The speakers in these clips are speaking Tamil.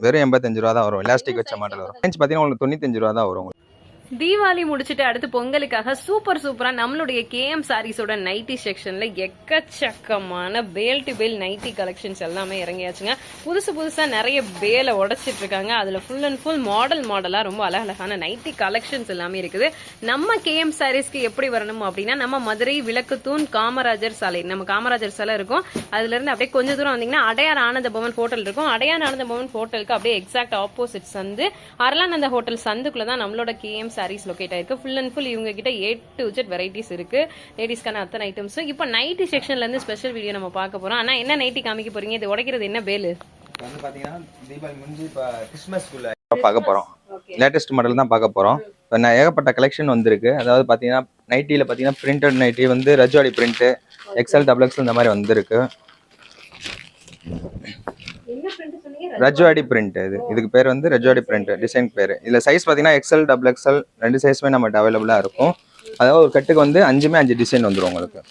வெறும் 85 ரூபா தான் வரும். எலாஸ்டிக் வச்ச மாடல் வரும். ரேஞ்ச் பார்த்தீங்கன்னா உங்களுக்கு 95 ரூபா தான் வரும். தீபாவளி முடிச்சுட்டு அடுத்து பொங்கலுக்காக சூப்பரா நம்மளுடைய கேஎம் சாரீஸோட நைட்டி செக்ஷன்ல எக்கச்சக்கமான பேல் டு பேல் நைட்டி கலெக்ஷன்ஸ் எல்லாமே இறங்கியாச்சுங்க. புதுசா நிறைய பேலை உடைச்சிட்டு இருக்காங்க. அதுல ஃபுல் அண்ட் ஃபுல் மாடலா ரொம்ப அழகழகான நைட்டி கலெக்ஷன்ஸ் எல்லாமே இருக்குது. நம்ம கேஎம் சாரீஸ்க்கு எப்படி வரணும் அப்படின்னா, நம்ம மதுரை விளக்குத்தூண் காமராஜர் சாலை, நம்ம காமராஜர் சாலை இருக்கும். அதுல இருந்து அப்படியே கொஞ்சம் தூரம் வந்தீங்கன்னா அடையார் ஆனந்த பவன் ஹோட்டல் இருக்கும். அடையார் ஆனந்த பவன் ஹோட்டலுக்கு அப்படியே எக்ஸாக்ட் ஆப்போசிட் சந்து அர்லானந்த ஹோட்டல் சந்துக்குள்ளதான் நம்மளோட கேஎம் சாரீஸ் லொகேட் ஆயிருக்கு. ஃபுல் அண்ட் ஃபுல் இவங்க கிட்ட A to Z வெரைட்டிஸ் இருக்கு. லேடிஸ்க்கான அத்தனை ஐட்டம்ஸ். இப்போ நைட்டி செக்ஷன்ல இருந்து ஸ்பெஷல் வீடியோ நம்ம பார்க்க போறோம். ஆனா என்ன நைட்டி காமிக்க போறீங்க? இது உடைக்கிறது என்ன பேலு? வந்து பாத்தீங்கன்னா தீபாவளி முடிஞ்சு இப்ப கிறிஸ்மஸ்க்குள்ள பார்க்க போறோம். லேட்டஸ்ட் மாடல் தான் பார்க்க போறோம். இப்போ நான் ஏகப்பட்ட கலெக்ஷன் வந்திருக்கு. அதாவது பாத்தீங்கன்னா நைட்டில பாத்தீங்கன்னா பிரிண்டட் நைட்டி வந்து ரஜ்வாடி பிரிண்ட் XL XXL இந்த மாதிரி வந்திருக்கு. ரஜ்வாடி பிரிண்ட் இதுக்கு பேர் வந்து ரஜ்வாடி பிரிண்ட் டிசைன் பேர். இதுல சைஸ் பாத்தீங்கன்னா XL XXL ரெண்டு சைஸ்மே நம்மகிட்ட அவைலபிளா இருக்கும். அதாவது ஒரு கட்டுக்கு வந்து 5 டிசைன் வந்துடும் உங்களுக்கு.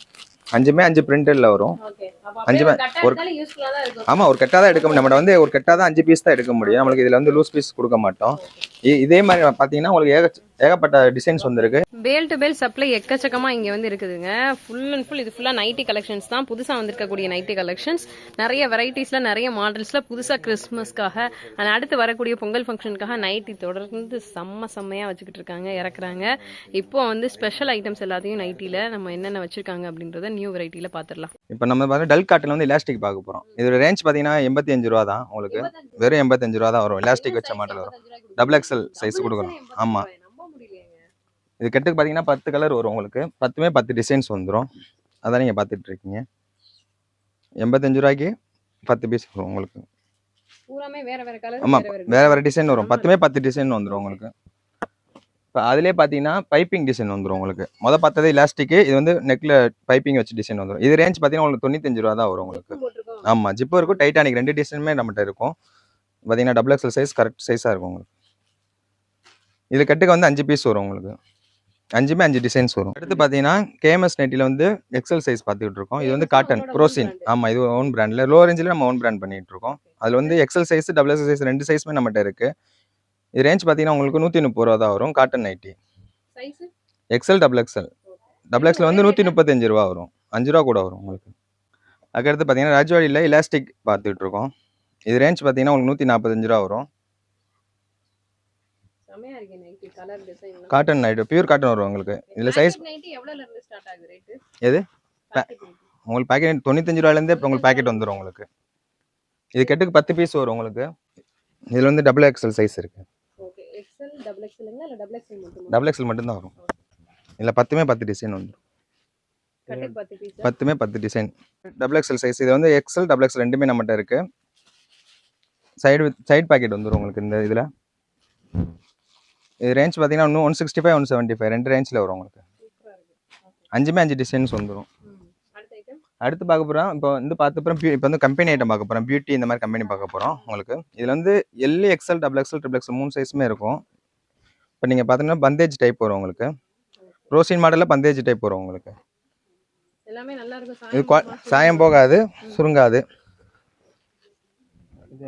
5 பிரிண்டட்ல வரும். 5 ஒரு ஆமா ஒரு கட்டா தான் எடுக்க முடியும். நம்ம வந்து ஒரு கட்டா தான் 5 பீஸ் தான் எடுக்க முடியும். நம்மளுக்கு இதுல வந்து லூஸ் பீஸ் கொடுக்க மாட்டோம். இதே மாதிரி பாத்தீங்கன்னா உங்களுக்கு ஏகப்பட்ட டிசைன்ஸ் வந்திருக்கு. பேல் டு பேல் சப்ளை எக்கச்சக்கமா இங்க வந்து இருக்குதுங்க. ஃபுல் அண்ட் ஃபுல் இது ஃபுல்லா நைட்டி கலெக்ஷன்ஸ் தான். புதுசா வந்திருக்கக்கூடிய நைட்டி கலெக்ஷன்ஸ் நிறைய வெரைட்டிஸ்ல நிறைய மாடல்ஸ்ல புதுசா கிறிஸ்மஸ்க்காக அடுத்து வரக்கூடிய பொங்கல் ஃபங்க்ஷனுக்காக நைட்டி தொடர்ந்து செம்மையா வச்சுக்கிட்டு இருக்காங்க, இறக்குறாங்க. இப்போ வந்து ஸ்பெஷல் ஐட்டம்ஸ் எல்லாத்தையும் நைட்டில நம்ம என்னென்ன வச்சிருக்காங்க அப்படின்றத நியூ வெரைட்டில பாத்துடலாம். இப்போ நம்ம பாத்தீங்கன்னா டல் காட்டன்ல வந்து எலாஸ்டிக் பார்க்க போறோம். இதோட ரேஞ்ச் பாத்தீங்கன்னா 85 ரூபா தான் உங்களுக்கு. வெறும் 85 ரூபா தான் வரும். எலாஸ்டிக் வச்ச மாடல் வரும். XXL சைஸ் கொடுக்குறோம். ஆமா இது கட்டுக்கு பாத்தீங்கன்னா 10 கலர் வரும் உங்களுக்கு. 10 டிசைன்ஸ் வந்துடும். அதான் நீங்க பாத்துட்டு இருக்கீங்க. 85 ரூபாய்க்கு 10 பீஸ் வரும் உங்களுக்கு. ஆமா வேற டிசைன் வரும். 10 டிசைன் வந்துடும் உங்களுக்கு. இப்போ அதுலேயே பார்த்தீங்கன்னா பைப்பிங் டிசைன் வந்துடும் உங்களுக்கு. பார்த்தது எலாஸ்டிக், இது வந்து நெக்ல பைப்பிங் வச்சு டிசைன் வந்துடும். இது ரேஞ்ச் பார்த்தீங்கன்னா உங்களுக்கு 95 ரூபா தான் வரும் உங்களுக்கு. ஆமாம் ஜிப்பு இருக்கும், டைட்டானிக் ரெண்டு டிசைனுமே நம்மகிட்ட இருக்கும். பார்த்தீங்கன்னா XXL சைஸ் கரெக்ட் சைஸாக இருக்கும் உங்களுக்கு. இது கட்டுக்கு வந்து 5 பீஸ் வரும் உங்களுக்கு. 5 டிசைன்ஸ் வரும். அடுத்து பார்த்தீங்கன்னா கேஎம்எஸ் நைட்டியில் வந்து XL சைஸ் பார்த்துக்கிட்டு இருக்கோம். இது வந்து காட்டன் ப்ரோசின். ஆமாம் இது ஓன் பிராண்டில் லோ ரேஞ்சில் நம்ம ஓன் பிராண்ட் பண்ணிட்டு இருக்கோம். அதில் வந்து XL சைஸ் XXL சைஸ் ரெண்டு சைஸுமே நம்மகிட்ட இருக்கு. இது ரேஞ்ச் பார்த்தீங்கன்னா உங்களுக்கு 130 ரூபா தான் வரும். காட்டன் நைட்டி XL XXL வந்து 135 ரூபா வரும். 5 ரூபா கூட வரும் உங்களுக்கு. அதுக்கடுத்து பார்த்தீங்கன்னா ராஜ்வாடியில் எலாஸ்டிக் பார்த்துக்கிட்டு இருக்கோம். இது ரேஞ்ச் பார்த்தீங்கன்னா உங்களுக்கு 145 ரூபா வரும். காட்டன் நைட் பியூர் காட்டன் வரும் உங்களுக்கு. இதுல சைஸ் எது உங்களுக்கு பாக்கெட் 95 ரூபாயிலேருந்தே இப்போ உங்களுக்கு பாக்கெட் வந்துடும் உங்களுக்கு. இது கட்டுக்கு 10 பீஸ் வரும் உங்களுக்கு. இதுல வந்து XXL சைஸ் இருக்கு. XXL மட்டும்தான் வரும். இதுல 10 டிசைன் வந்துடும். 10 டிசைன் XXL சைஸ். இது வந்து XL XXL ரெண்டுமே நம்மகிட்ட இருக்கு. சைடு பாக்கெட் வந்துடும் உங்களுக்கு. இந்த இதுல இது ரேஞ்ச் பார்த்தீங்கன்னா 165 175 ரெண்டு ரேஞ்சில் வரும் உங்களுக்கு. 5 டிசைன்ஸ் வந்துடும். அடுத்து பார்க்க போகிறோம். இப்போ வந்து பார்த்துப்போம். இப்போ வந்து கம்பெனி ஐட்டம் பார்க்க போகிறோம். பியூட்டி இந்த மாதிரி கம்பெனி பார்க்க போகிறோம் உங்களுக்கு. இதில் வந்து எல் XL XXL XXL 3 சைஸுமே இருக்கும். இப்போ நீங்கள் பார்த்தீங்கன்னா பந்தேஜ் டைப் வரும் உங்களுக்கு. ரோசின் மாடலில் பந்தேஜ் டைப் வரும் உங்களுக்கு. இது சாயம் போகாது, சுருங்காது.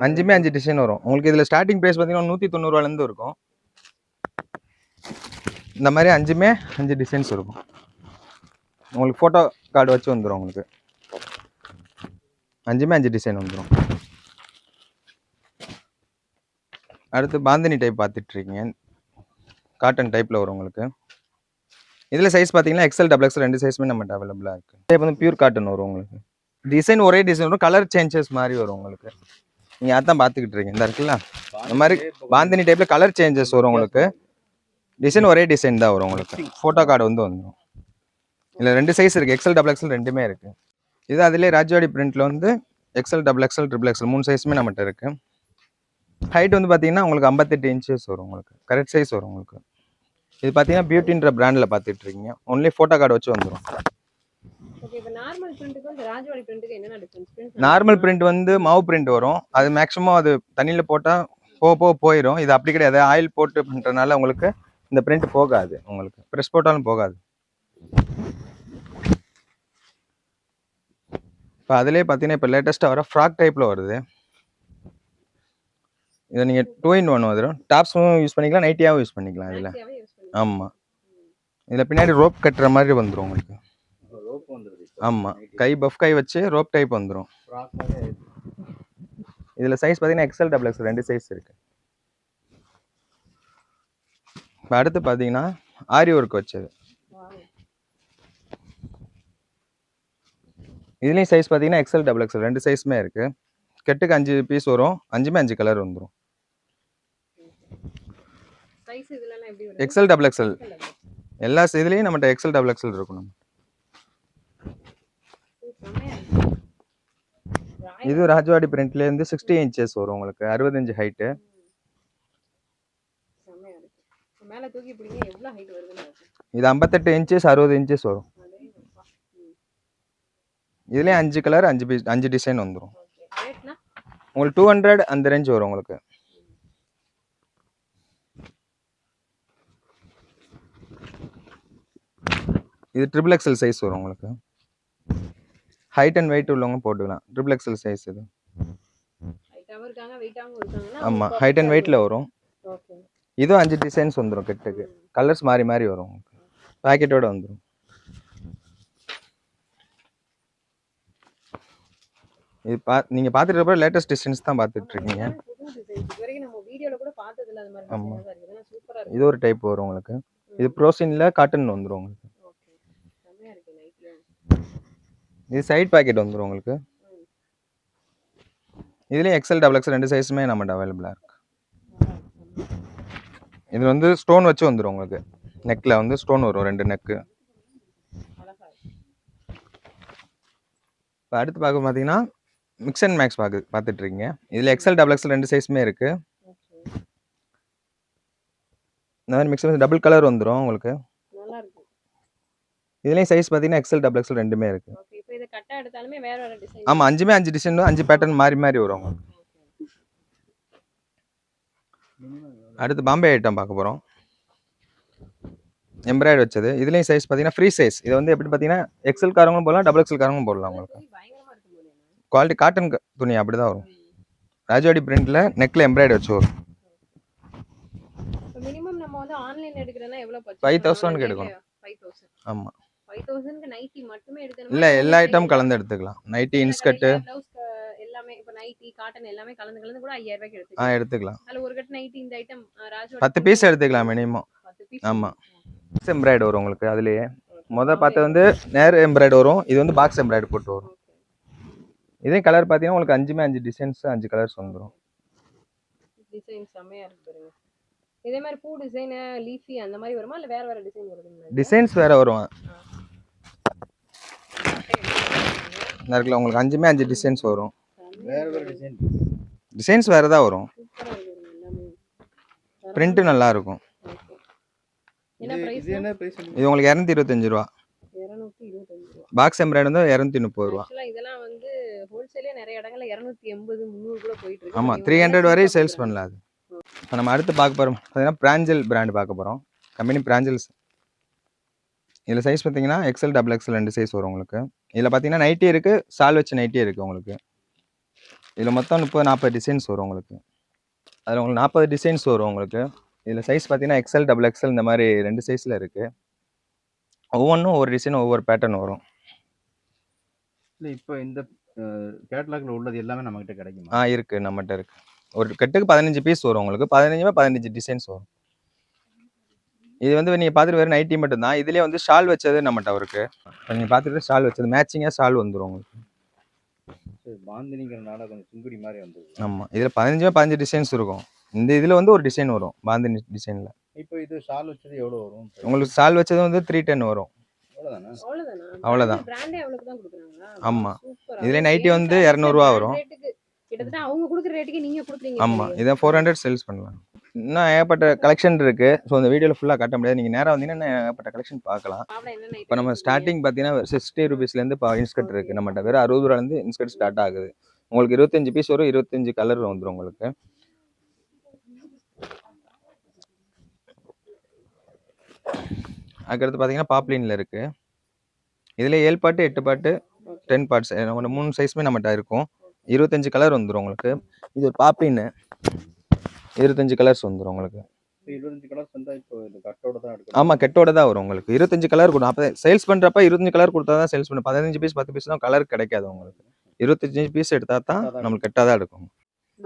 5 டிசைன் வரும் உங்களுக்கு. இதில் ஸ்டார்டிங் ப்ரைஸ் பார்த்தீங்கன்னா 190 ரூபாயிலேருந்து இருக்கும். இந்த மாதிரி 5 டிசைன்ஸ் இருக்கும் உங்களுக்கு. ஃபோட்டோ கார்டு வச்சு வந்துடும் உங்களுக்கு. 5 டிசைன் வந்துடும். அடுத்து பாந்தினி டைப் பார்த்துட்டு இருக்கீங்க. காட்டன் டைப்பில் வரும் உங்களுக்கு. இதில் சைஸ் பார்த்தீங்கன்னா XL XXL ரெண்டு சைஸுமே நம்மகிட்ட அவைலபிளாக இருக்குது. டைப் வந்து பியூர் காட்டன் வரும் உங்களுக்கு. டிசைன் ஒரே டிசைன் வரும், கலர் சேஞ்சஸ் மாதிரி வரும் உங்களுக்கு. நீங்கள் அதான் பார்த்துக்கிட்டு இருக்கீங்க. இந்த இருக்குல்ல இந்த மாதிரி பாந்தினி டைப்பில் கலர் சேஞ்சஸ் வரும் உங்களுக்கு. டிசைன் ஒரே டிசைன் தான் வரும் உங்களுக்கு. ஃபோட்டோ கார்டு வந்து வந்துடும். இல்லை ரெண்டு சைஸ் இருக்குது. XL XXL ரெண்டுமே இருக்குது. இது அதிலே ராஜ்வாடி பிரிண்டில் வந்து XL XXL XXL 3 சைஸுமே நம்மகிட்ட இருக்குது. ஹைட் வந்து பார்த்தீங்கன்னா உங்களுக்கு 58 இன்ச்சஸ் வரும் உங்களுக்கு. கரெக்ட் சைஸ் வரும் உங்களுக்கு. இது பார்த்தீங்கன்னா பியூட்டின்ற பிராண்டில் பார்த்துட்டு இருக்கீங்க. ஒன்லி ஃபோட்டோ கார்டு வச்சு வந்துடும். நார்மல் பிரிண்ட் வந்து மாவு பிரிண்ட் வரும். அது மேக்ஸிமம் அது தண்ணியில் போட்டால் போயிடும். இது அப்படி கிடையாது. ஆயில் போட்டு பண்ணுறதுனால உங்களுக்கு இந்த பிரிண்ட் போகாது உங்களுக்கு. ப்ரெஸ் போட்டாலும் போகாது. இப்போ அதிலே பார்த்தீங்கன்னா இப்போ லேட்டஸ்ட்டாக வர ஃப்ராக் டைப்பில் வருது. இதை நீங்கள் 2-in-1 வந்துடும். டாப்ஸும் யூஸ் பண்ணிக்கலாம், நைட்டியாகவும் யூஸ் பண்ணிக்கலாம் இதில். மேக்ஸியாவே யூஸ் பண்ணிக்கலாம். ஆமாம். இதில் பின்னாடி ரோப் கட்டுற மாதிரி வந்துடும் உங்களுக்கு. ரோப் வந்துருது. ஆமாம், கை பஃப் கை வச்சு ரோப் டைப் வந்துடும். இதில் சைஸ் பார்த்தீங்கன்னா XL XXL 2 சைஸ் இருக்குது. இப்போ அடுத்து பார்த்தீங்கன்னா ஆரி ஒர்க் வச்சது. இதுலேயும் சைஸ் பார்த்தீங்கன்னா XL XXL 2 சைஸுமே இருக்குது. கெட்டுக்கு 5 பீஸ் வரும், 5மே 5 கலர் வந்துடும். சைஸ் இதெல்லாம் எப்படி வரும்? XL XXL எல்லா இதுலேயும் நம்மகிட்ட XL XXL இருக்கணும். இது ராஜவாடி பிரிண்ட்லேருந்து 60 இன்ச்சஸ் வரும் உங்களுக்கு, 65 ஹைட்டு. செமையா இருக்கு. மேல தூக்கி பிடிங்க, எவ்வளவு ஹைட் வருதுன்னு. இது 58 இன்ச்சஸ் 60 இன்ச்சஸ் வரும். இதுலேயும் 5 கலர் 5 பீஸ் 5 டிசைன் வந்துடும். உங்களுக்கு 200 அந்த ரேஞ்ச் வரும் உங்களுக்கு. இது XXL சைஸ் வரும் உங்களுக்கு. ஹைட் அண்ட் வெயிட் உள்ளவங்க போட்டுக்கலாம். XXL சைஸ் இது. ஹைட்டாவும் இருக்காங்க, வெயிட்டாவும் இருக்காங்க. ஆமாம், ஹைட் அண்ட் வெயிட்டில் வரும். ஓகே. இதுவும் 5 டிசைன்ஸ் வந்துடும் கெட்டுக்கு. கலர்ஸ் மாறி மாறி வரும் உங்களுக்கு. பேக்கெட்டோட வந்துடும். இது நீங்கள் பார்த்துட்டு இருப்ப லேட்டஸ்ட் டிசைன்ஸ் தான் பார்த்துட்டு இருக்கீங்க. ஆமாம், இது ஒரு டைப் வரும் உங்களுக்கு. இது ப்ரோசின்ல காட்டன் வந்துடும் உங்களுக்கு. இது சைட் பாக்கெட் வந்துடும் உங்களுக்கு. இதுலேயும் XL XXL 2 சைஸுமே நம்மகிட்ட அவைலபிளாக இருக்கு. இது வந்து ஸ்டோன் வச்சு வந்துடும் உங்களுக்கு. நெக்கில் வந்து ஸ்டோன் வரும், 2 நெக்கு. இப்போ அடுத்து பார்க்க பார்த்தீங்கன்னா மிக்ஸ் அண்ட் மேக்ஸ் பார்த்துட்டு இருக்கீங்க. இதில் XL XXL 2 சைஸுமே இருக்கு. இந்த மாதிரி மிக்ஸ் டபுள் கலர் வந்துடும் உங்களுக்கு. இதுலேயும் சைஸ் பார்த்தீங்கன்னா XL XXL 2மே இருக்கு. ஆமாம், 5மே 5 டிசைன் 5 பேட்டர்ன் மாறி மாறி வரும் உங்களுக்கு. அடுத்து பாம்பே ஐட்டம் பார்க்க போகிறோம். எம்ப்ராய்டரி வச்சது. இதுலேயும் சைஸ் பார்த்தீங்கன்னா ஃப்ரீ சைஸ். இது வந்து எப்படி பார்த்தீங்கன்னா XL காரங்களும் போடலாம், XXL காரங்களும் போடலாம் உங்களுக்கு. குவாலிட்டி காட்டன் துணி அப்படி தான் வரும். ராஜவாடி பிரிண்ட்ல நெக்ல எம்ப்ராய்டரி வச்சு வரும். மினிமம் நம்ம வந்து ஆன்லைன் எடுக்கறதுனா எவ்வளவு பட்ஜெட்? 5000 க்கு எடுக்கணும். 5000. ஆமா. 5000 க்கு நைட்டி மட்டுமே எடுக்கணுமா? இல்ல, எல்லா ஐட்டம் கலந்து எடுத்துக்கலாம். நைட்டி, இன்ஸ்கர்ட் எல்லாமே, இப்ப நைட்டி, காட்டன் எல்லாமே கலந்து கூட 5000 ரூபாய்க்கு எடுத்துக்கலாம். எடுத்துக்கலாம். அதுல ஒரு கட் நைட்டி இந்த ஐட்டம் ராஜவாடி 10 பீஸ் எடுத்துக்கலாம் மினிமம். 10 பீஸ். ஆமா. எம்ப்ராய்டரி வரும் உங்களுக்கு. அதுலயே பார்த்தது வந்து நேர் எம்ப்ராய்டரி வரும். இது வந்து பாக்ஸ் எம்ப்ராய்டரி போட்டு வரும். இதே கலர் பார்த்தீங்கன்னா உங்களுக்கு 5மே 5 டிசைன்ஸ் 5 கலர்ஸ் வந்துடும். டிசைன் செமையா இருக்கு பாருங்க. இதே மாதிரி பூ டிசைன், லீஃபி அந்த மாதிரி வருமா இல்ல வேற டிசைன் வருதுங்களா? டிசைன்ஸ் வேற வரும். நேர்ல உங்களுக்கு 5மே 5 டிசைன்ஸ் வரும். வேற டிசைன். டிசைன்ஸ் வேற தான் வரும். பிரிண்ட் நல்லா இருக்கும். என்ன பிரைஸ்? இது என்ன பிரைஸ்? இது உங்களுக்கு 225 ரூபாய். 225 ரூபாய். பாக்ஸ் எம்ப்ராய்டரி வந்து 230 ரூபாய். ஆக்சுவலா இதெல்லாம் வந்து ஹோல்சேலே நிறைய இடங்கள்ல 280 300 கூட போயிட்டு இருக்கு. ஆமா, 300 வரை சேல்ஸ் பண்ணலாம் அது. இப்போ நம்ம அடுத்து பார்க்க போறோம் பார்த்தீங்கன்னா பிராஞ்சல் பிராண்ட் பார்க்க போறோம். கம்பெனி பிராஞ்சல்ஸ். இதில் சைஸ் பார்த்தீங்கன்னா XL XXL 2 சைஸ் வரும் உங்களுக்கு. இதில் பார்த்தீங்கன்னா நைட்டி இருக்கு, சால் வச்சு நைட்டி இருக்கு உங்களுக்கு. இதில் மொத்தம் 30-40 டிசைன்ஸ் வரும் உங்களுக்கு. அதில் உங்களுக்கு 40 டிசைன்ஸ் வரும் உங்களுக்கு. இதில் சைஸ் பார்த்தீங்கன்னா XL XXL இந்த மாதிரி 2 சைஸில் இருக்குது. ஒவ்வொன்றும் ஒவ்வொரு டிசைன் ஒவ்வொரு பேட்டர்ன் வரும். இல்லை, இப்போ இந்த கேட்டலாக்ல உள்ளது எல்லாமே நம்மகிட்ட கிடைக்குமா? இருக்குது, நம்மகிட்ட இருக்குது. ஒரு கட்டுக்கு 15 பீஸ் வரும் உங்களுக்கு. 15 டிசைன்ஸ் வரும். இது வந்து நீங்கள் பார்த்துட்டு வேறு நைட்டி மட்டும்தான். இதுலேயே வந்து ஷால் வச்சது நம்மகிட்ட இருக்குது. நீங்கள் பார்த்துட்டு ஷால் வச்சது மேட்சிங்காக ஷால் வந்துடும் உங்களுக்கு. பாந்தினிங்கிறனால கொஞ்சம் சுங்குடி மாதிரி வந்துடும். ஆமாம், இதில் 15 டிசைன்ஸ் இருக்கும். இந்த இதில் வந்து ஒரு டிசைன் வரும் பாந்தினி டிசைனில். இப்போ இது ஷால் வச்சது எவ்வளோ வரும்? உங்களுக்கு ஷால் வச்சது வந்து 310 வரும். அவ்வளோதான். பிராண்டே அவ்வளவுக்கு தான் கொடுக்குறாங்களா? ஆமாம். இதில் நைட்டி வந்து 200 ரூபா வரும். கிட்டத்தட்ட அவங்க கொடுக்குற ரேட்டுக்கு நீங்க கொடுக்குறீங்க. ஆமாம், இதை 400 சேல்ஸ் பண்ணலாம். இன்னும் ஏகப்பட்ட கலெக்ஷன் இருக்கு. ஸோ இந்த வீடியோவில் ஃபுல்லாக காட்ட முடியாது. நீங்கள் நேராக வந்தீங்கன்னா ஏகப்பட்ட கலெக்ஷன் பார்க்கலாம். இப்போ நம்ம ஸ்டார்டிங் பார்த்தீங்கன்னா 60 ருபீஸ்லேருந்து இப்போ இன்ஸ்கர்ட் இருக்குது நம்மகிட்ட. வெறும் 60 ரூபாலேருந்து இன்ஸ்கர்ட் ஸ்டார்ட் ஆகுது. உங்களுக்கு 25 பீஸ் வரும், 25 கலர் வந்துடும் உங்களுக்கு. அதுக்கடுத்து பார்த்தீங்கன்னா பாப்லினில் இருக்குது. இதில் 7 பாட்டு 8 பாட்டு 10 பார்ட்ஸ் 3 சைஸுமே நம்மகிட்ட இருக்கும். 25 கலர் வந்துடும் உங்களுக்கு. இது ஒரு பாப்லின்னு. 25 கலர்ஸ் வந்துடும் உங்களுக்கு. 25 கலர்ஸ் வந்தா இப்போ இந்த கட்டோட தான் எடுக்கணும். ஆமாம், கெட்டோட தான் வரும் உங்களுக்கு. 25 கலர் கொடுக்கும். அப்போ சேல்ஸ் பண்ணுறப்ப 25 கலர் கொடுத்தா தான் சேல்ஸ் பண்ணும். 15 பீஸ் 10 பீஸ் தான் கலர் கிடைக்காது உங்களுக்கு. 25 பீஸ் எடுத்தால் தான் நம்மளுக்கு கெட்டாக தான் எடுக்கும்.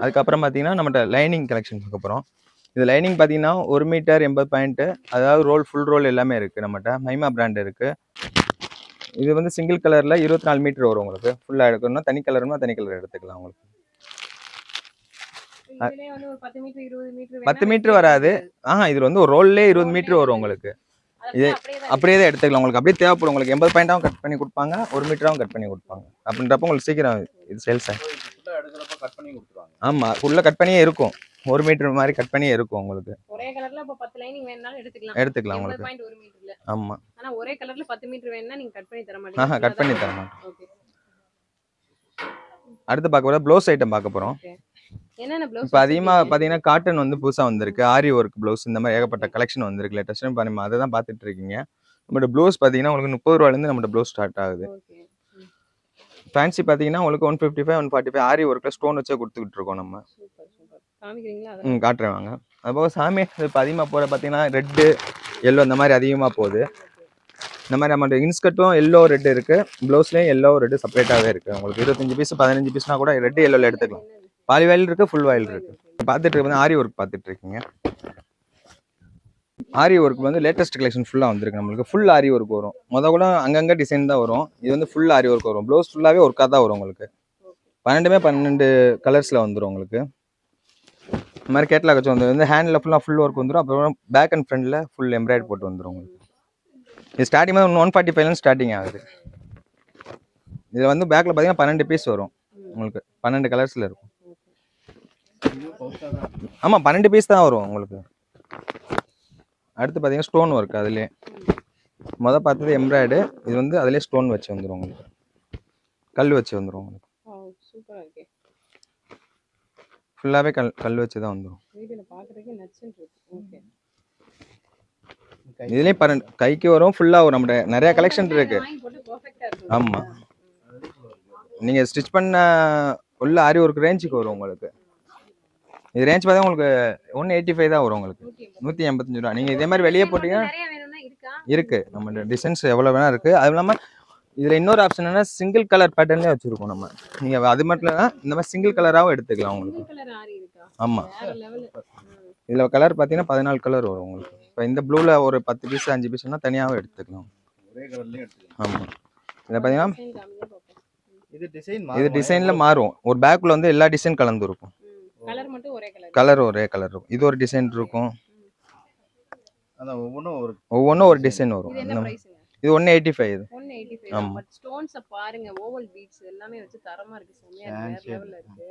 அதுக்கப்புறம் பார்த்தீங்கன்னா நம்மகிட்ட லைனிங் கலெக்ஷன் பார்க்க போகிறோம். இது லைனிங் பார்த்தீங்கன்னா 1 மீட்டர் 80 பாயிண்ட்டு, அதாவது ரோல் ஃபுல் ரோல் எல்லாமே இருக்குது நம்மகிட்ட. மைமா பிராண்ட் இருக்குது. இது வந்து சிங்கிள் கலரில் 24 மீட்டர் வரும் உங்களுக்கு. ஃபுல்லாக எடுக்கணும்னா தனி கலர்னா தனி கலர் எடுத்துக்கலாம் உங்களுக்கு. 10 மீட்டர் வராது. இது வந்து ஒரு ரோல்லே 20 மீட்டர் வரும் உங்களுக்கு. இது அப்படியே தான் எடுத்துக்கலாம் உங்களுக்கு. அப்படியே தேவைப்படும் உங்களுக்கு. 80 பாயிண்டாவும் கட் பண்ணி கொடுப்பாங்க, 1 மீட்டராகவும் கட் பண்ணி கொடுப்பாங்க. அப்படின்றப்ப உங்களுக்கு சீக்கிரம் இது சேல்ஸ் ஆகும். கட் பண்ணி கொடுத்துருவாங்க. ஆமாம், ஃபுல்லாக கட் பண்ணியே இருக்கும். 1 மீட்டர் மாதிரி கட் பண்ணியே இருக்கும் உங்களுக்கு. ஒரே கலர்ல இப்ப 10 லைனிங் வேணும்னாலும் எடுத்துக்கலாம் உங்களுக்கு. 1 மீட்டர்ல. ஆமா. ஆனா ஒரே கலர்ல 10 மீட்டர் வேணும்னா நீங்க கட் பண்ணி தர மாட்டீங்க. கட் பண்ணி தர மாட்டோம். ஓகே. அடுத்து பார்க்க போற ப்ளவுஸ் ஐட்டம் பார்க்க போறோம். என்னென்ன ப்ளவுஸ்? இப்போ அதிகமா பாத்தீங்கன்னா காட்டன் வந்து புதுசா வந்திருக்கு. ஆரி ஒர்க் ப்ளவுஸ் இந்த மாதிரி ஏகப்பட்ட கலெக்ஷன் வந்திருக்கு. லேட்டஸ்ட் பண்ணி அதை தான் பார்த்துட்டு இருக்கீங்க. நம்மளோட ப்ளவுஸ் பாத்தீங்கன்னா உங்களுக்கு 30 ரூபாயிலேருந்து நம்மளோட ப்ளவுஸ் ஸ்டார்ட் ஆகுது. ஃபேன்சி பாத்தீங்கன்னா உங்களுக்கு 155 145 ஆரி ஒர்க்ல ஸ்டோன் வச்சே கொடுத்துக்கிட்டு இருக்கோம் நம்ம. காமிக்கிறீங்களா? காட்டுறேன் வாங்க. அதுபோக சாமி இப்போ அதிகமாக போகிற பார்த்தீங்கன்னா ரெட்டு எல்லோ இந்த மாதிரி அதிகமாக போகுது. இந்த மாதிரி நம்ம இன்ஸ்கர்ட்டும் எல்லோ ரெட் இருக்குது. ப்ளவுஸ்லேயும் எல்லோ ரெட்டு செப்பரேட்டாகவே இருக்குது. உங்களுக்கு 25 பீஸ் 15 பீஸ்னா கூட ரெட்டு எல்லோவில் எடுத்துக்கலாம். பாலி வாயில் இருக்குது, ஃபுல் வாயில் இருக்குது. பார்த்துட்டு இருக்கு ஆரி ஒர்க் பார்த்துட்டு இருக்கீங்க. ஆரி ஒர்க் வந்து லேட்டஸ்ட் கலெக்ஷன் ஃபுல்லாக வந்திருக்கு நம்மளுக்கு. ஃபுல் ஆரி ஒர்க் வரும். கூட அங்கங்கே டிசைன் தான் வரும். இது வந்து ஃபுல் ஆரி ஒர்க் வரும். ப்ளவுஸ் ஃபுல்லாகவே ஒர்க்காக தான் வரும் உங்களுக்கு. 12 கலர்ஸில் வந்துடும் உங்களுக்கு. இந்த மாதிரி கேட்லாக் வச்சு வந்து ஹேண்டில் ஃபுல் ஒர்க் வந்துடும். அப்புறம் பேக் அண்ட் ஃப்ரண்டில் ஃபுல் எம்ப்ராய்டரி போட்டு வந்துடும் உங்களுக்கு. இது ஸ்டார்டிங் வந்து 145 ஸ்டார்டிங் ஆகுது. இதில் வந்து பேக்கில் பார்த்தீங்கன்னா 12 பீஸ் வரும் உங்களுக்கு. 12 கலர்ஸில் இருக்கும். ஆமாம், 12 பீஸ் தான் வரும் உங்களுக்கு. அடுத்து பார்த்தீங்கன்னா ஸ்டோன் ஒர்க். அதுலேயே பார்த்தது எம்ப்ராய்டு. இது வந்து அதிலே ஸ்டோன் வச்சு வந்துடும் உங்களுக்கு. கல் வச்சு வந்துடும் உங்களுக்கு. ஃபுல்லாகவே கல் வச்சு தான் வந்துடும். இதுலேயும் கைக்கு வரும், ஃபுல்லாக வரும். நம்மகிட்ட நிறையா கலெக்ஷன் இருக்கு. ஆமாம், நீங்கள் ஸ்டிச் பண்ண உள்ள ஆரி ஒர்க் ரேஞ்சுக்கு வரும் உங்களுக்கு. இது ரேஞ்ச் பார்த்தா உங்களுக்கு 185 தான் வரும் உங்களுக்கு. 185 ரூபா. நீங்கள் இதே மாதிரி வெளியே போட்டீங்கன்னா இருக்குது. நம்ம டிசைன்ஸ் எவ்வளோ வேணா இருக்குது. அதுவும் இல்லாமல் இதில் இன்னொரு ஆப்ஷன் என்ன, சிங்கிள் கலர் பேட்டர்ன்லேயே வச்சுருக்கோம் நம்ம. நீங்கள் அது மட்டும் இல்லைனா இந்த மாதிரி சிங்கிள் கலராகவும் எடுத்துக்கலாம் உங்களுக்கு. ஆமாம், இதில் கலர் பார்த்தீங்கன்னா 14 கலர் வரும் உங்களுக்கு. இப்போ இந்த ப்ளூவில் ஒரு 10 பீஸ் 5 பீஸ்னா தனியாகவே எடுத்துக்கலாம். ஆமாம், இதில் பார்த்தீங்கன்னா இது டிசைனில் மாறும். ஒரு பேக்கில் வந்து எல்லா டிசைன் கலந்து இருக்கும். கலர் ஒரே கலர் இருக்கும். இது ஒரு டிசைன் இருக்கும். ஒவ்வொன்றும் ஒரு டிசைன் வரும். இது 185. இது 185. ஆமா, பட் ஸ்டோன்ஸ் பாருங்க, ஓவல் பீட்ஸ் எல்லாமே வச்சு தரமா இருக்கு. செமையா இருக்கு, வேற லெவல்ல இருக்கு.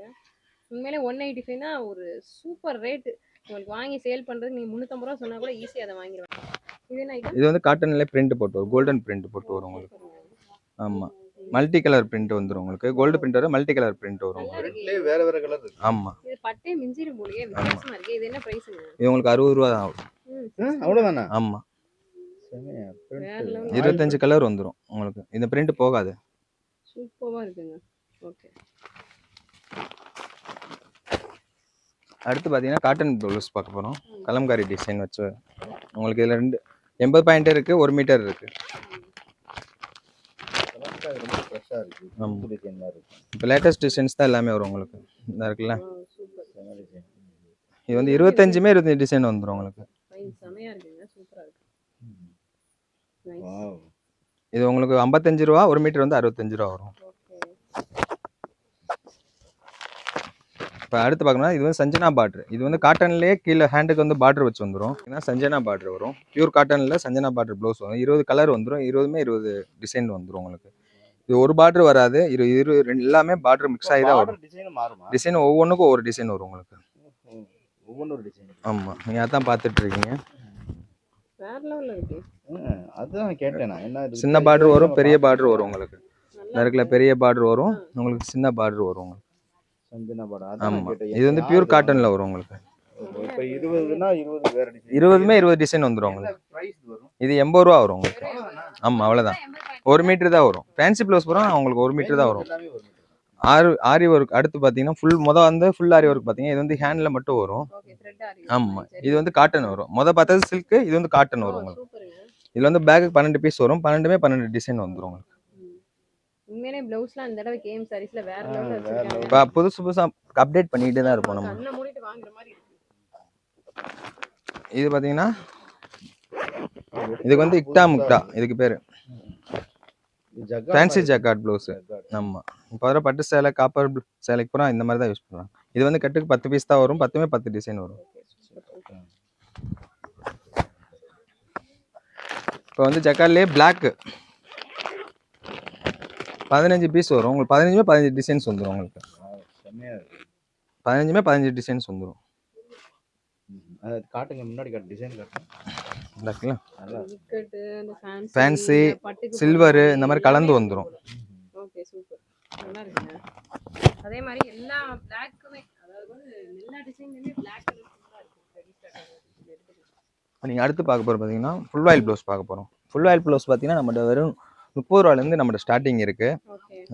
உண்மையிலே 185னா ஒரு சூப்பர் ரேட். உங்களுக்கு வாங்கி சேல் பண்றது நீங்க 350 ரூபாய் சொன்னா கூட ஈஸியா அதை வாங்கிடுவாங்க. இது என்ன ஐட்டம்? இது வந்து காட்டன்ல பிரிண்ட் போட்டு வரும். கோல்டன் பிரிண்ட் போட்டு வரும் உங்களுக்கு. ஆமா, மல்டி கலர் பிரிண்ட் வந்துரும் உங்களுக்கு. கோல்டு பிரிண்ட் வரும், மல்டி கலர் பிரிண்ட் வரும் உங்களுக்கு. வேற வேற கலர் இருக்கு. ஆமா, இது பட்டே மிஞ்சிரும் போலயே. வித்தியாசமா இருக்கு. இது என்ன பிரைஸ்ங்க? இது உங்களுக்கு 60 ரூபாய் தான் ஆகும். அவ்வளவுதானா? ஆமா, 25 கலர் வந்துடும் உங்களுக்கு. இந்த பிரிண்ட் போகாது. சூப்பரா இருக்குங்க. ஓகே, அடுத்து பார்த்தீங்கன்னா காட்டன் ப்ளவுஸ் பார்க்க போகிறோம். கலம்காரி டிசைன் வச்சு உங்களுக்கு. இதில் 80 பாயிண்ட் இருக்குது, 1 மீட்டர் இருக்குது. இப்போ லேட்டஸ்ட் டிசைன்ஸ் தான் எல்லாமே வரும் உங்களுக்கு. இந்த இருக்குல்ல, இது வந்து 25 டிசைன் வந்துடும் உங்களுக்கு. இது உங்களுக்கு 55 ரூபா. 1 மீட்டர் வந்து 65 ரூபா வரும். இப்போ அடுத்து பார்க்கணும்னா இது வந்து சஞ்சனா பார்டர். இது வந்து காட்டன்லேயே கீழே ஹேண்டுக்கு வந்து பார்டர் வச்சு வந்துடும். ஏன்னா சஞ்சனா பார்டர் வரும். பியூர் காட்டனில் சஞ்சனா பார்டர் ப்ளவுஸ் வரும். 20 கலர் வந்துடும். 20 டிசைன் வந்துடும் உங்களுக்கு. இது ஒரு பார்டர் வராது. 20 எல்லாமே பார்டர் மிக்ஸ் ஆகி தான் வரும். டிசைன் ஒவ்வொன்றுக்கும் ஒவ்வொரு டிசைன் வரும் உங்களுக்கு. ஒவ்வொரு டிசைன். ஆமாம், நீங்கள் அதான் பார்த்துட்டு இருக்கீங்க. சின்ன பார்டர் வரும், பெரிய பார்டர் வரும் உங்களுக்கு. இருக்குல்ல, பெரிய பார்டர் வரும் உங்களுக்கு, சின்ன பார்டர் வரும் உங்களுக்கு. ஆமா, இது வந்து பியூர் காட்டன்ல வரும் உங்களுக்கு. 20 டிசைன் வந்துடும் உங்களுக்கு. இது 80 ரூபா வரும் உங்களுக்கு. ஆமா, அவ்வளவுதான். 1 மீட்டர் தான் வரும். ஃபேன்சி ப்ளவுஸ் வரும் உங்களுக்கு. 1 மீட்டர் தான் வரும். ஆரி ஒர்க் அடுத்து பார்த்தீங்கன்னா ஃபுல் ஆரி ஒர்க் பார்த்தீங்கன்னா இது வந்து ஹேண்டில் மட்டும் வரும். ஓகே த்ரெட் ஆரி. ஆமாம், இது வந்து காட்டன் வரும். பார்த்தது சில்க்கு, இது வந்து காட்டன் வரும் உங்களுக்கு. சூப்பருங்க. இதில் வந்து பேக்கு 12 பீஸ் வரும். 12மே 12 டிசைன் வந்துடும் உங்களுக்கு. உண்மையிலே ப்ளவுஸ்லாம் இந்த தடவை கேஎம் சாரீஸ்ல வேற லெவல்ல வேற வச்சிருக்காங்க. இப்போ புதுசா அப்டேட் பண்ணிக்கிட்டே தான் இருப்போம் நம்ம. கண்ணை மூடிட்டு வாங்குற மாதிரி இருக்கு. இது பார்த்தீங்கன்னா இதுக்கு வந்து இக்டா முக்டா இதுக்கு பேர். Fancy jacquard blouse. ஆமாம், இப்போ வர பட்டு சேலை காப்பர் சேலைக்கு பூரா இந்த மாதிரி தான் யூஸ் பண்ணுறாங்க. இது வந்து கட்டுக்கு 10 பீஸ் தான் வரும். 10மே 10 டிசைன் வரும். இப்போ வந்து ஜக்கார்ட்லேயே பிளாக்கு 15 பீஸ் வரும் உங்களுக்கு. 15மே 15 டிசைன்ஸ் வந்துடும் உங்களுக்கு. 15மே 15 டிசைன்ஸ் வந்துடும். காட்டுங்க, முன்னாடி காட்டு, டிசைன் காட்டுங்க. ஃபேன்சி சில்வர் இந்த மாதிரி கலந்து வந்துடும். ஓகே சூப்பர், நல்லா இருக்குங்க. அதே மாதிரி எல்லா பிளாக்குமே, அதாவது எல்லா டிசைன்லயுமே பிளாக் கலர் சூப்பரா இருக்கு. நீங்கள் அடுத்து பார்க்க போகிற பார்த்தீங்கன்னா ஃபுல் ஆயில் ப்ளவுஸ் பார்க்க போகிறோம். ஃபுல் ஆயில் ப்ளவுஸ் பார்த்தீங்கன்னா நம்மகிட்ட வெறும் 30 ரூபாயிலேருந்து நம்மகிட்ட ஸ்டார்டிங் இருக்குது.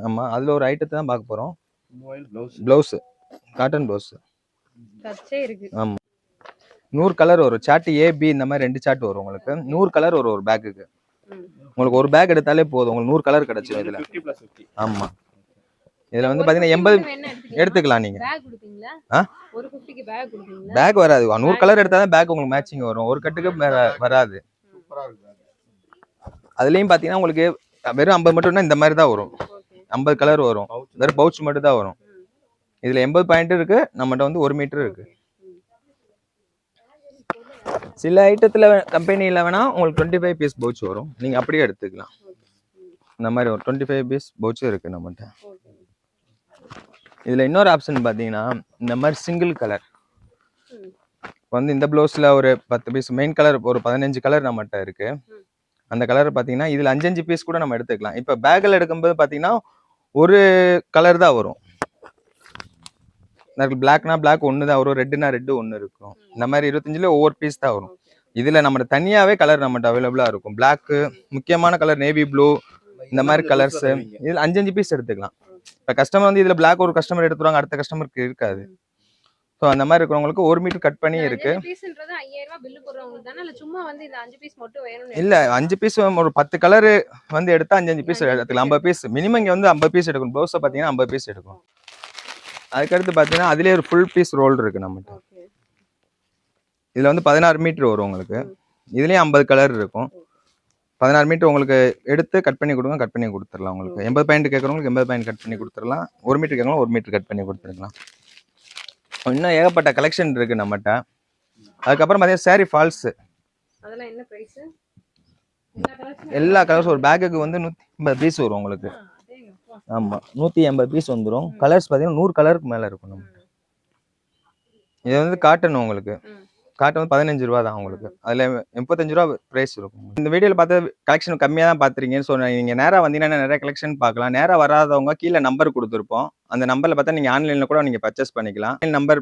ஆமாம், அதில் ஒரு ஐட்டத்தை தான் பார்க்க போகிறோம். ப்ளவுஸு காட்டன் ப்ளவுஸு இருக்கு. ஆமாம், 100 கலர் வரும். சார்ட் ஏபி இந்த மாதிரி 2 சார்ட் வரும் உங்களுக்கு. 100 கலர் வரும் ஒரு பேக்குக்கு. உங்களுக்கு ஒரு பேக் எடுத்தாலே போதும், உங்களுக்கு 100 கலர் கிடைச்சிடும் இதில். ஆமாம், இதில் வந்து பார்த்தீங்கன்னா 80 எடுத்துக்கலாம் நீங்கள். பேக் வராது. 100 கலர் எடுத்தால் தான் பேக் உங்களுக்கு மேட்சிங் வரும். ஒரு கட்டுக்கு வராது. அதுலேயும் பார்த்தீங்கன்னா உங்களுக்கு வெறும் 50 மட்டும்னா இந்த மாதிரி தான் வரும். 50 கலர் வரும். வெறும் பவுச் மட்டும் தான் வரும். இதில் 80 பாயிண்ட் இருக்கு. நம்மகிட்ட வந்து 1 மீட்டர் இருக்கு. சில ஐட்டத்தில் கம்பெனியில் வேணால் உங்களுக்கு 25 பீஸ் பவுச் வரும். நீங்கள் அப்படியே எடுத்துக்கலாம். இந்த மாதிரி ஒரு 25 பீஸ் பவுச்சும் இருக்குது நம்மகிட்ட. இதில் இன்னொரு ஆப்ஷன் பார்த்தீங்கன்னா இந்த மாதிரி சிங்கிள் கலர். இப்போ வந்து இந்த ப்ளவுஸில் ஒரு 10 பீஸ் மெயின் கலர் ஒரு 15 கலர் நம்மகிட்ட இருக்குது. அந்த கலர் பார்த்தீங்கன்னா இதில் 5 பீஸ் கூட நம்ம எடுத்துக்கலாம். இப்போ பேக்கில் எடுக்கும்போது பார்த்தீங்கன்னா ஒரு கலர் தான் வரும். பிளாக்னா பிளாக் ஒன்று தான் வரும். ரெட்டுனா ரெட்டு ஒன்று இருக்கும். இந்த மாதிரி 25ல ஒவ்வொரு பீஸ் தான் வரும். இதில் நம்மகிட்ட தனியாகவே கலர் நம்மகிட்ட அவைலபிளாக இருக்கும். பிளாக்கு, முக்கியமான கலர் நேவி ப்ளூ, இந்த மாதிரி கலர்ஸு இதில் 5 பீஸ் எடுத்துக்கலாம். இப்போ கஸ்டமர் வந்து இதில் பிளாக் ஒரு கஸ்டமர் எடுத்துருவாங்க, அடுத்த கஸ்டமருக்கு இருக்காது. ஸோ அந்த மாதிரி இருக்கிறவங்களுக்கு 1 மீட்டர் கட் பண்ணி இருக்கு. இல்லை 5 பீஸ் ஒரு 10 கலரு வந்து எடுத்தால் 5 பீஸ் எடுத்துக்கலாம். 50 பீஸ் மினிமம் இங்கே வந்து 50 பீஸ் எடுக்கணும். ப்ளவுஸை பார்த்தீங்கன்னா 50 பீஸ் எடுக்கும். அதுக்கடுத்து பார்த்தீங்கன்னா அதிலே ஒரு ஃபுல் பீஸ் ரோல் இருக்கு நம்மகிட்ட. இதில் வந்து 16 மீட்டர் வரும் உங்களுக்கு. இதுலேயும் 50 கலர் இருக்கும். 16 மீட்டர் உங்களுக்கு எடுத்து கட் பண்ணி கொடுங்க, கட் பண்ணி கொடுத்துடலாம். உங்களுக்கு 80 பாயிண்ட் கேட்குறவங்களுக்கு 80 பாயிண்ட் கட் பண்ணி கொடுத்துடலாம். 1 மீட்டர் கேட்கலாம், 1 மீட்டர் கட் பண்ணி கொடுத்துருக்கலாம். இன்னும் ஏகப்பட்ட கலெக்ஷன் இருக்கு நம்மகிட்ட. அதுக்கப்புறம் பார்த்தீங்கன்னா சாரி ஃபால்ஸு எல்லா கலர்ஸும் ஒரு பேக்குக்கு வந்து 180 பீஸ் வரும் உங்களுக்கு. ஆமாம், 180 பீஸ் வந்துடும். கலர்ஸ் பார்த்தீங்கன்னா 100 கலருக்கு மேலே இருக்கும் நம்ம. இது வந்து காட்டன் உங்களுக்கு. காட்டன் வந்து 15 ரூபா தான் உங்களுக்கு. அதில் 35 ரூபா ப்ரைஸ் இருக்கும். இந்த வீடியோவில் பார்த்து கலெக்ஷன் கம்மியாக தான் பார்த்துருங்கன்னு சொன்னேன். நீங்கள் நேராக வந்தீங்கன்னா நிறைய கலெக்ஷன் பார்க்கலாம். நேராக வராதவங்க கீழே நம்பர் கொடுத்துருப்போம். அந்த நம்பரில் பார்த்தா நீங்கள் ஆன்லைனில் கூட நீங்கள் பர்ச்சேஸ் பண்ணிக்கலாம். நம்பர்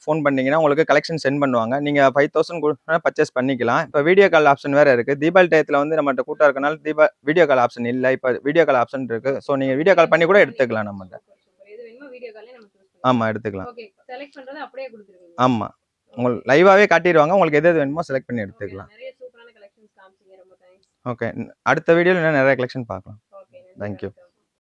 ஃபோன் பண்ணிங்கன்னா உங்களுக்கு கலெக்ஷன் சென்ட் பண்ணுவாங்க. நீங்கள் 5000 கூட பர்ச்சேஸ் பண்ணிக்கலாம். இப்போ வீடியோ கால் ஆப்ஷன் வேறு இருக்குது. தீபாவளி டயத்தில் வந்து நம்மகிட்ட கூட்டம் இருக்கனால வீடியோ கால் ஆப்ஷன் இல்லை. இப்போ வீடியோ கால் ஆப்ஷன் இருக்குது. ஸோ நீங்கள் வீடியோ கால் பண்ணி கூட எடுத்துக்கலாம் நம்மகிட்ட. ஆமாம், எடுத்துக்கலாம். ஆமாம், உங்களுக்கு லைவாகவே காட்டிடுவாங்க. உங்களுக்கு எது வேணுமோ செலக்ட் பண்ணி எடுத்துக்கலாம். ஓகே, அடுத்த வீடியோவில் இன்னும் நிறைய கலெக்ஷன் பார்க்கலாம். தேங்க்யூ.